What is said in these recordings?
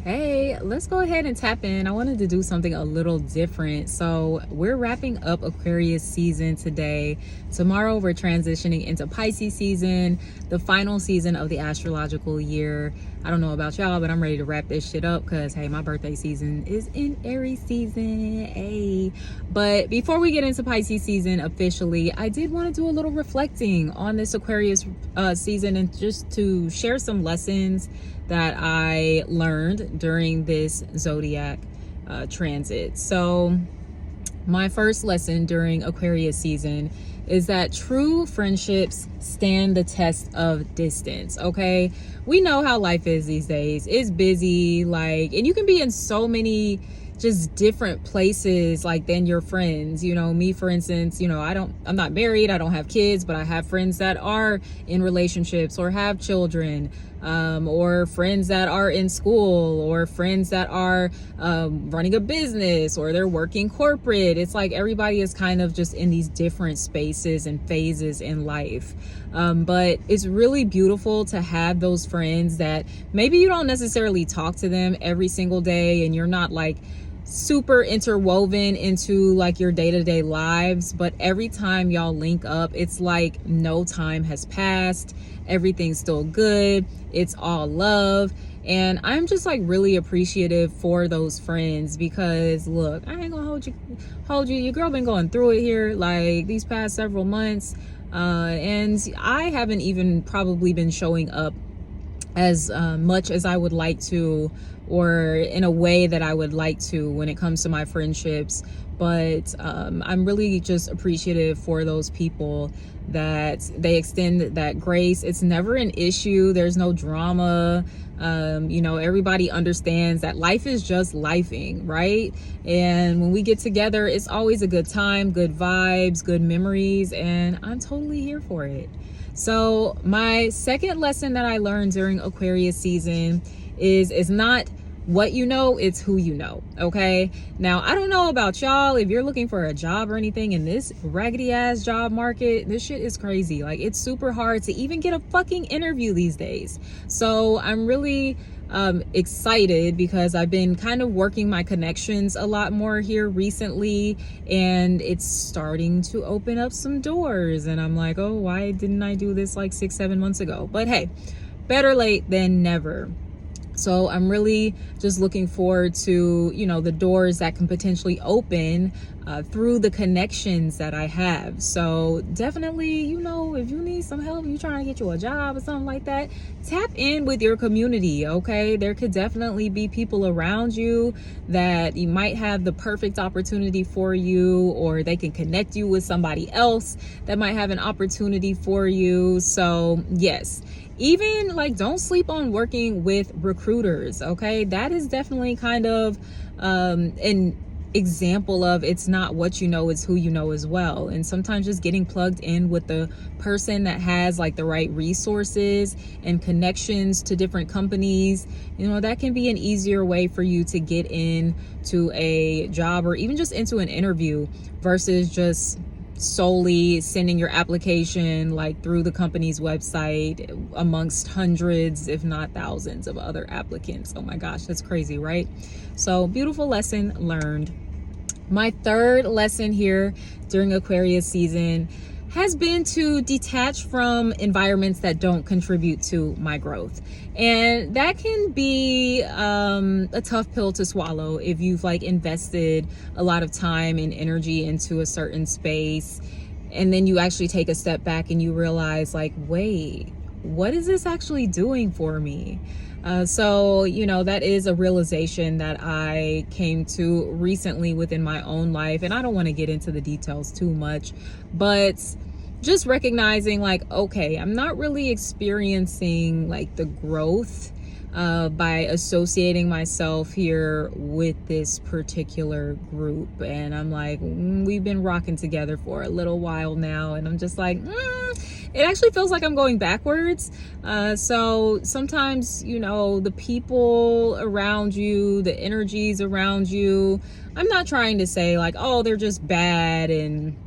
Hey, let's go ahead and tap in. I wanted to do something a little different. So, we're wrapping up Aquarius season today. Tomorrow, we're transitioning into Pisces season, the final season of the astrological year. I don't know about y'all, but I'm ready to wrap this shit up because, hey, my birthday season is in Aries season. Hey, but before we get into Pisces season officially, I did want to do a little reflecting on this Aquarius season and just to share some lessons that I learned during this zodiac transit. So, my first lesson during Aquarius season is that true friendships stand the test of distance. Okay, we know how life is these days. It's busy, and you can be in so many just different places than your friends. Me, for instance, I'm not married, I don't have kids, but I have friends that are in relationships or have children, or friends that are in school, or friends that are running a business, or they're working corporate. It's like everybody is kind of just in these different spaces and phases in life. But it's really beautiful to have those friends that maybe you don't necessarily talk to them every single day and you're not super interwoven into your day-to-day lives, but every time y'all link up, it's like no time has passed, everything's still good, it's all love. And I'm just really appreciative for those friends because look, I ain't gonna hold you, your girl been going through it here these past several months, and I haven't even probably been showing up as much as I would like to, or in a way that I would like to when it comes to my friendships. But I'm really just appreciative for those people that they extend that grace. It's never an issue. There's no drama. Everybody understands that life is just lifing, right? And when we get together, it's always a good time, good vibes, good memories, and I'm totally here for it. So my second lesson that I learned during Aquarius season is not what you know, it's who you know. Okay, now I don't know about y'all, if you're looking for a job or anything in this raggedy ass job market, this shit is crazy. It's super hard to even get a fucking interview these days. So I'm really excited because I've been kind of working my connections a lot more here recently, and it's starting to open up some doors, and I'm like, oh, why didn't I do this 6-7 months ago? But hey, better late than never. So I'm really just looking forward to, the doors that can potentially open through the connections that I have. So definitely, if you need some help, you're trying to get you a job or something like that, tap in with your community, okay? There could definitely be people around you that you might have the perfect opportunity for you, or they can connect you with somebody else that might have an opportunity for you. So yes, even don't sleep on working with recruiters, okay? That is definitely kind of an example of it's not what you know, it's who you know as well. And sometimes just getting plugged in with the person that has the right resources and connections to different companies, that can be an easier way for you to get into a job or even just into an interview versus just solely sending your application through the company's website amongst hundreds if not thousands of other applicants. Oh my gosh, that's crazy, right? So beautiful lesson learned. My third lesson here during Aquarius season has been to detach from environments that don't contribute to my growth. And that can be a tough pill to swallow if you've invested a lot of time and energy into a certain space, and then you actually take a step back and you realize wait, what is this actually doing for me? So that is a realization that I came to recently within my own life, and I don't want to get into the details too much, but just recognizing okay, I'm not really experiencing the growth by associating myself here with this particular group. And I'm we've been rocking together for a little while now, and I'm just it actually feels like I'm going backwards. So sometimes, the people around you, the energies around you, I'm not trying to say oh, they're just bad and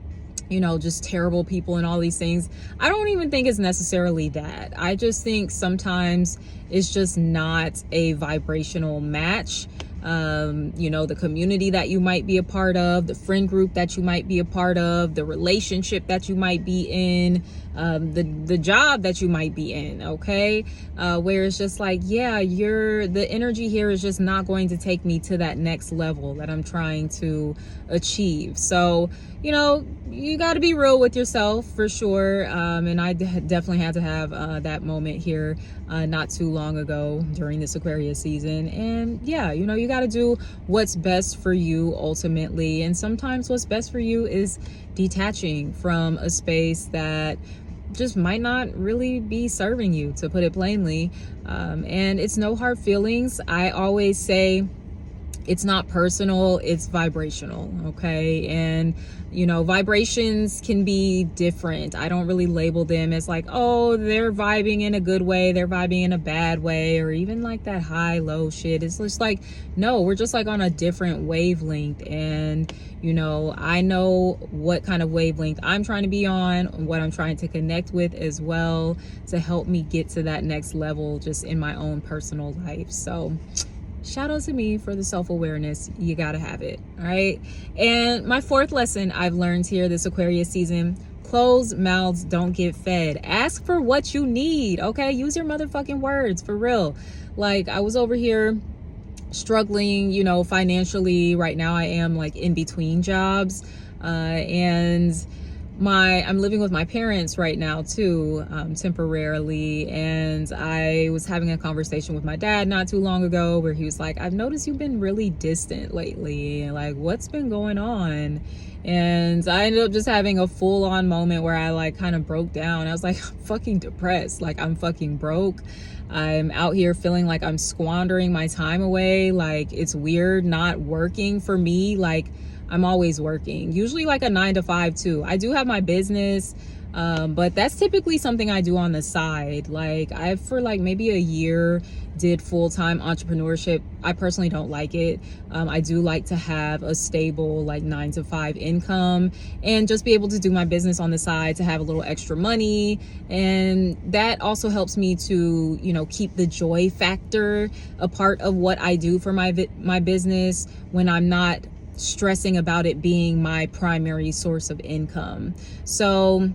just terrible people and all these things. I don't even think it's necessarily that. I just think sometimes it's just not a vibrational match. The community that you might be a part of, the friend group that you might be a part of, the relationship that you might be in, the job that you might be in, okay? Where it's just like, yeah, the energy here is just not going to take me to that next level that I'm trying to achieve. So, you got to be real with yourself for sure. And I definitely had to have that moment here not too long ago during this Aquarius season. And yeah, you got to do what's best for you ultimately. And sometimes what's best for you is detaching from a space that just might not really be serving you, to put it plainly. And it's no hard feelings. I always say it's not personal, it's vibrational, okay? And vibrations can be different. I don't really label them as like, oh, they're vibing in a good way, they're vibing in a bad way, or even like that high low shit. It's just like, no, we're just like on a different wavelength. And I know what kind of wavelength I'm trying to be on, what I'm trying to connect with as well, to help me get to that next level just in my own personal life. So shout out to me for the self-awareness. You gotta have it. All right. And my fourth lesson I've learned here this Aquarius season: closed mouths don't get fed. Ask for what you need. Okay. Use your motherfucking words for real. Like, I was over here struggling, financially. Right now I am like in between jobs. And I'm living with my parents right now too, temporarily. And I was having a conversation with my dad not too long ago where he was like, I've noticed you've been really distant lately. Like, what's been going on? And I ended up just having a full-on moment where I like kind of broke down. I was like, I'm fucking depressed. Like, I'm fucking broke. I'm out here feeling like I'm squandering my time away. Like, it's weird not working for me. Like, I'm always working, usually like a 9 to 5 too. I do have my business, but that's typically something I do on the side. Like, for like maybe a year did full-time entrepreneurship. I personally don't like it. I do like to have a stable like 9 to 5 income and just be able to do my business on the side to have a little extra money. And that also helps me to, keep the joy factor a part of what I do for my business when I'm not stressing about it being my primary source of income. So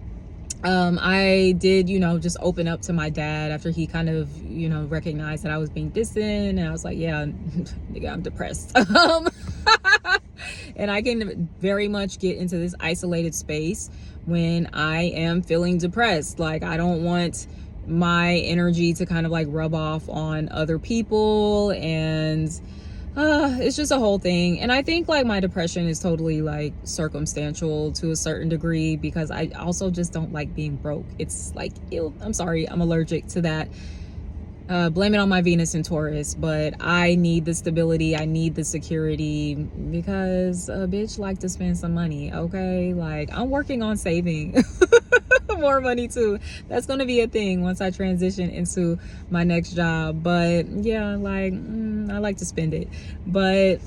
I did, just open up to my dad after he kind of, recognized that I was being distant. And I was like, yeah, nigga, I'm depressed. And I can very much get into this isolated space when I am feeling depressed. Like, I don't want my energy to kind of like rub off on other people. And it's just a whole thing. And I think like my depression is totally like circumstantial to a certain degree, because I also just don't like being broke. It's like, ew, I'm sorry, I'm allergic to that. Blame it on my Venus and Taurus, but I need the stability, I need the security, because a bitch like to spend some money, okay? Like, I'm working on saving more money too. That's gonna be a thing once I transition into my next job. But yeah, like, I like to spend it. But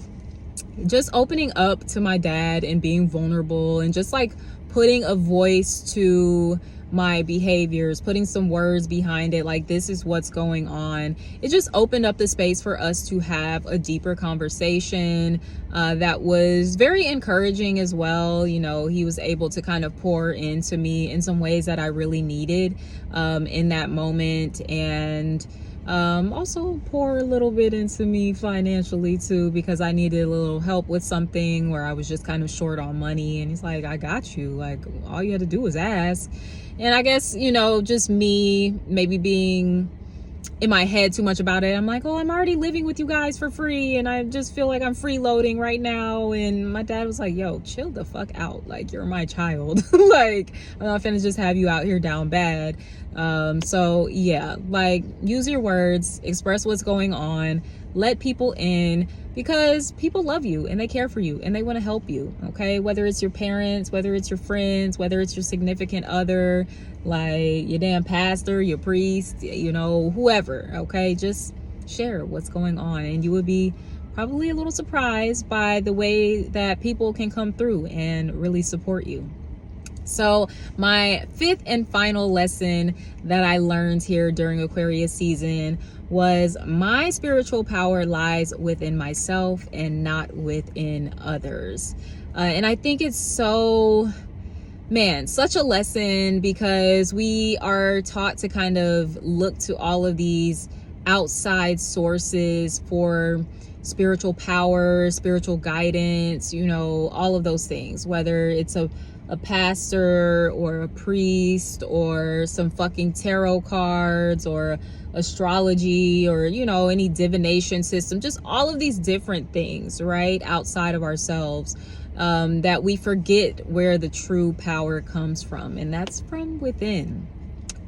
just opening up to my dad and being vulnerable and just like putting a voice to my behaviors, putting some words behind it, like, this is what's going on. It just opened up the space for us to have a deeper conversation that was very encouraging as well. He was able to kind of pour into me in some ways that I really needed in that moment. And also pour a little bit into me financially too, because I needed a little help with something where I was just kind of short on money. And he's like, I got you. Like, all you had to do was ask. And I guess, just me maybe being in my head too much about it. I'm like, oh, I'm already living with you guys for free, and I just feel like I'm freeloading right now. And my dad was like, yo, chill the fuck out. Like, you're my child. Like, I'm not finna just have you out here down bad. So yeah, like, use your words, express what's going on, let people in, because people love you and they care for you and they want to help you. Okay, whether it's your parents, whether it's your friends, whether it's your significant other, like your damn pastor, your priest, whoever. Okay, just share what's going on, and you would be probably a little surprised by the way that people can come through and really support you. So my fifth and final lesson that I learned here during Aquarius season was my spiritual power lies within myself and not within others. And I think it's so, man, such a lesson, because we are taught to kind of look to all of these outside sources for spiritual power, spiritual guidance, you know, all of those things, whether it's a pastor or a priest or some fucking tarot cards or astrology or, you know, any divination system, just all of these different things, right, outside of ourselves, that we forget where the true power comes from, and that's from within.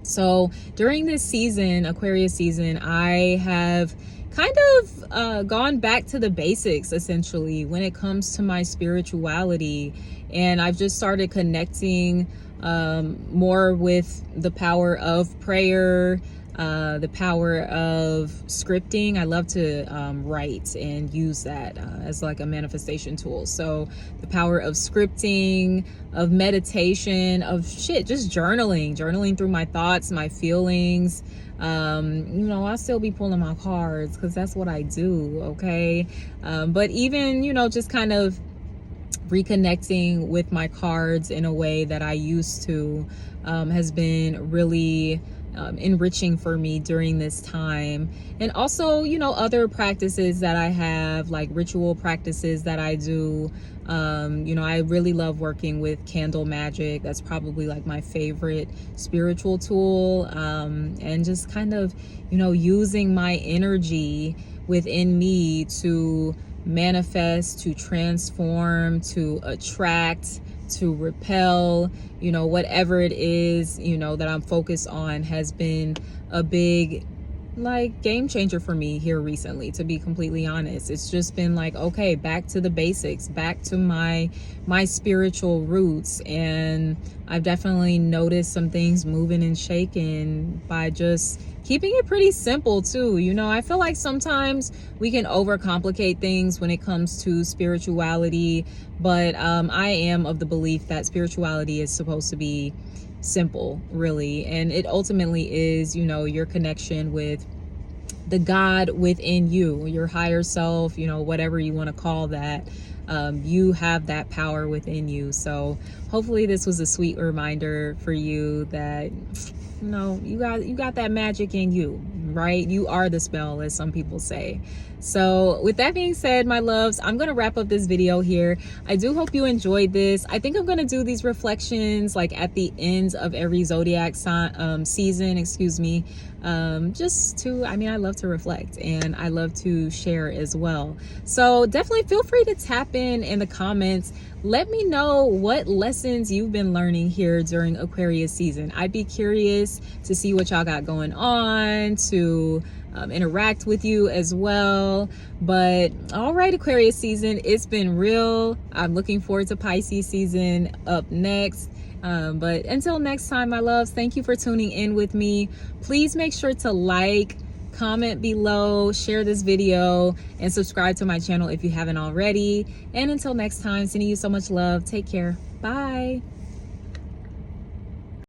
So during this season, Aquarius season, I have kind of gone back to the basics, essentially, when it comes to my spirituality. And I've just started connecting more with the power of prayer, the power of scripting. I love to write and use that as like a manifestation tool. So the power of scripting, of meditation, of just journaling through my thoughts, my feelings. You know, I'll still be pulling my cards because that's what I do, okay? But even, you know, just kind of reconnecting with my cards in a way that I used to has been really enriching for me during this time. And also, you know, other practices that I have, like ritual practices that I do. You know, I really love working with candle magic. That's probably like my favorite spiritual tool. And just kind of, you know, using my energy within me to manifest, to transform, to attract, to repel, you know, whatever it is, you know, that I'm focused on, has been a big like game changer for me here recently, to be completely honest. It's just been like, okay, back to the basics, back to my spiritual roots. And I've definitely noticed some things moving and shaking by just keeping it pretty simple too. You know, I feel like sometimes we can overcomplicate things when it comes to spirituality, but I am of the belief that spirituality is supposed to be simple, really. And it ultimately is, you know, your connection with the God within you, your higher self, you know, whatever you want to call that. You have that power within you. So hopefully this was a sweet reminder for you that, you know, you got that magic in you, right? You are the spell, as some people say. So with that being said, my loves, I'm going to wrap up this video here. I do hope you enjoyed this. I think I'm going to do these reflections like at the end of every zodiac season, excuse me. Just to, I mean, I love to reflect and I love to share as well. So definitely feel free to tap in the comments. Let me know what lessons you've been learning here during Aquarius season. I'd be curious to see what y'all got going on, to interact with you as well. But all right, Aquarius season, it's been real. I'm looking forward to Pisces season up next. But until next time, my loves, thank you for tuning in with me. Please make sure to like, comment below, share this video, and subscribe to my channel if you haven't already. And until next time, sending you so much love. Take care. Bye.